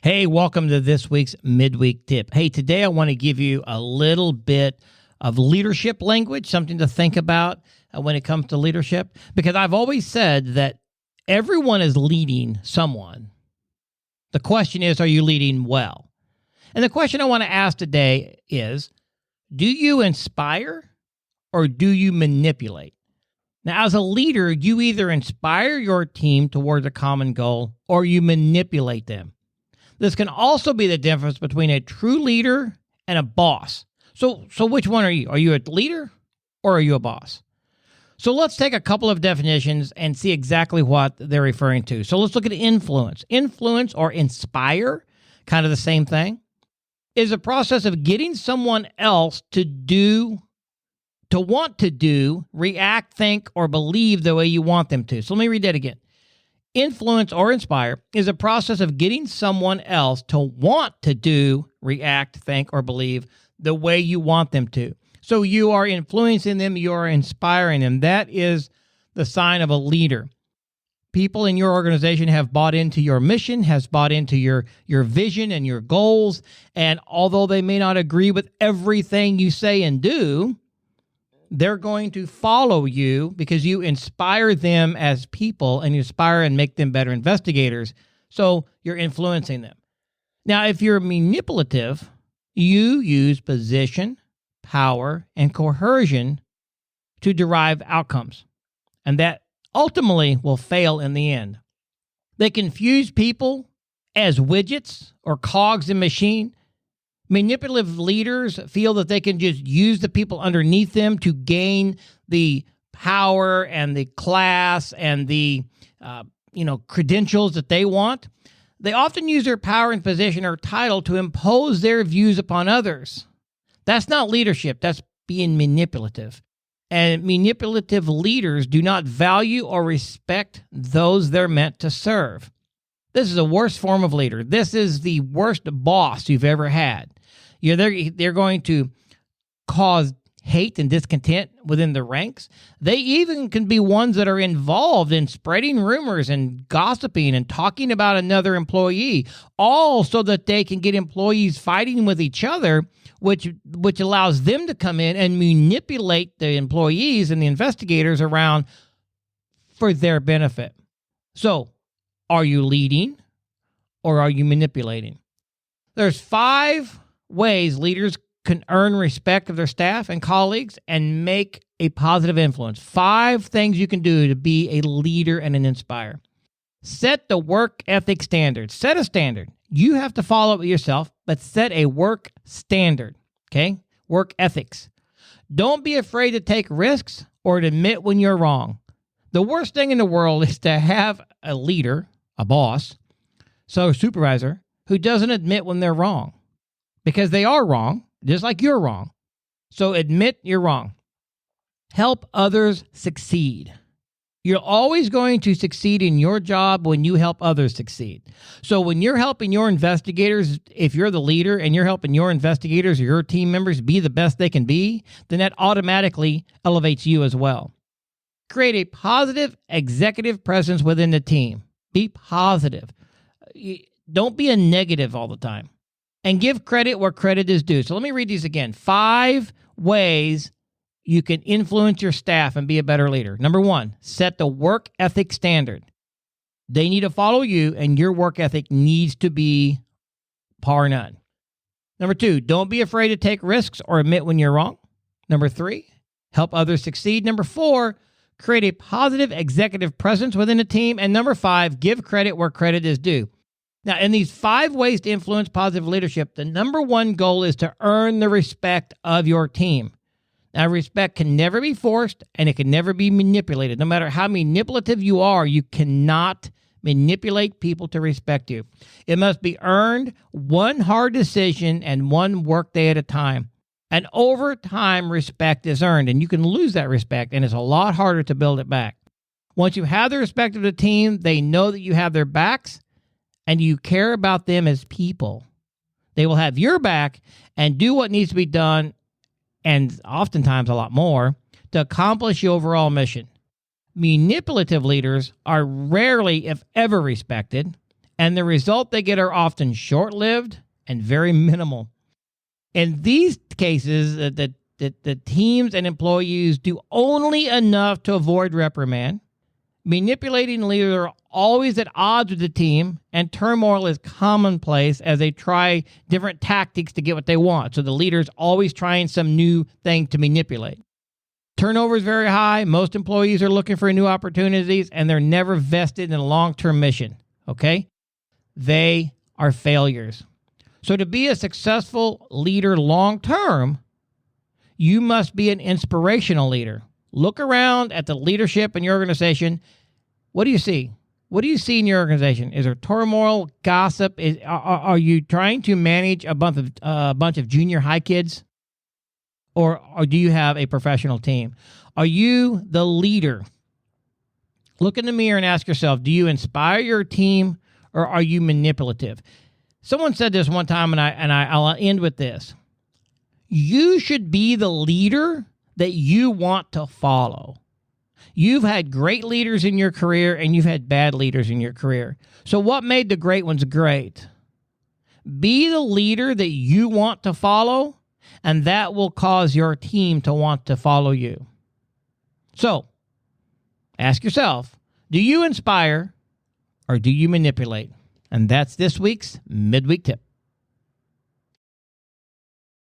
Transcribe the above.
Hey, welcome to this week's Midweek Tip. Hey, today I want to give you a little bit of leadership language, something to think about when it comes to leadership, because I've always said that everyone is leading someone. The question is, are you leading well? And the question I want to ask today is, do you inspire or do you manipulate? Now, as a leader, you either inspire your team towards a common goal or you manipulate them. This can also be the difference between a true leader and a boss. So which one are you? Are you a leader or are you a boss? So let's take a couple of definitions and see exactly what they're referring to. So let's look at influence. Influence or inspire, kind of the same thing, is a process of getting someone else to want to do, react, think, or believe the way you want them to. So let me read that again. Influence or inspire is a process of getting someone else to want to do, react, think, or believe the way you want them to. So you are influencing them, you are inspiring them. That is the sign of a leader. People in your organization have bought into your mission, has bought into your vision and your goals, and although they may not agree with everything you say and do, they're going to follow you because you inspire them as people and you inspire and make them better investigators. So you're influencing them. Now, if you're manipulative, you use position, power, and coercion to derive outcomes. And that ultimately will fail in the end. They confuse people as widgets or cogs in a machine. Manipulative leaders feel that they can just use the people underneath them to gain the power and the class and the credentials that they want. They often use their power and position or title to impose their views upon others. That's not leadership. That's being manipulative. And manipulative leaders do not value or respect those they're meant to serve. This is the worst form of leader. This is the worst boss you've ever had. They're going to cause hate and discontent within the ranks. They even can be ones that are involved in spreading rumors and gossiping and talking about another employee, all so that they can get employees fighting with each other, which allows them to come in and manipulate the employees and the investigators around for their benefit. So, are you leading or are you manipulating? There's 5 ways leaders can earn respect of their staff and colleagues and make a positive influence. 5 things you can do to be a leader and an inspire. Set the work ethic standard. Set a standard. You have to follow it yourself, but set a work standard. Okay? Work ethics. Don't be afraid to take risks or to admit when you're wrong. The worst thing in the world is to have a leader, a boss, so a supervisor, who doesn't admit when they're wrong. Because they are wrong, just like you're wrong. So admit you're wrong. Help others succeed. You're always going to succeed in your job when you help others succeed. So when you're helping your investigators, if you're the leader and you're helping your investigators or your team members be the best they can be, then that automatically elevates you as well. Create a positive executive presence within the team. Be positive. Don't be a negative all the time. And give credit where credit is due. So let me read these again. 5 ways you can influence your staff and be a better leader. Number 1, set the work ethic standard. They need to follow you, and your work ethic needs to be par none. Number 2, don't be afraid to take risks or admit when you're wrong. Number 3, help others succeed. Number 4, create a positive executive presence within a team. And number 5, give credit where credit is due. Now, in these 5 ways to influence positive leadership, the number 1 goal is to earn the respect of your team. Now, respect can never be forced and it can never be manipulated. No matter how manipulative you are, you cannot manipulate people to respect you. It must be earned, one hard decision and one workday at a time. And over time, respect is earned, and you can lose that respect, and it's a lot harder to build it back. Once you have the respect of the team, they know that you have their backs, and you care about them as people. They will have your back and do what needs to be done, and oftentimes a lot more, to accomplish your overall mission. Manipulative leaders are rarely, if ever, respected, and the result they get are often short-lived and very minimal. In these cases, the teams and employees do only enough to avoid reprimand. Manipulating leaders are always at odds with the team, and turmoil is commonplace as they try different tactics to get what they want. So the leader's always trying some new thing to manipulate. Turnover is very high. Most employees are looking for new opportunities, and they're never vested in a long-term mission. Okay? They are failures. So to be a successful leader long-term, you must be an inspirational leader. Look around at the leadership in your organization. What do you see? What do you see in your organization? Is there turmoil, gossip? Are you trying to manage a bunch of junior high kids? Or do you have a professional team? Are you the leader? Look in the mirror and ask yourself, do you inspire your team or are you manipulative? Someone said this one time, and I'll end with this. You should be the leader that you want to follow. You've had great leaders in your career, and you've had bad leaders in your career. So what made the great ones great? Be the leader that you want to follow, and that will cause your team to want to follow you. So, ask yourself, do you inspire or do you manipulate? And that's this week's Midweek Tip.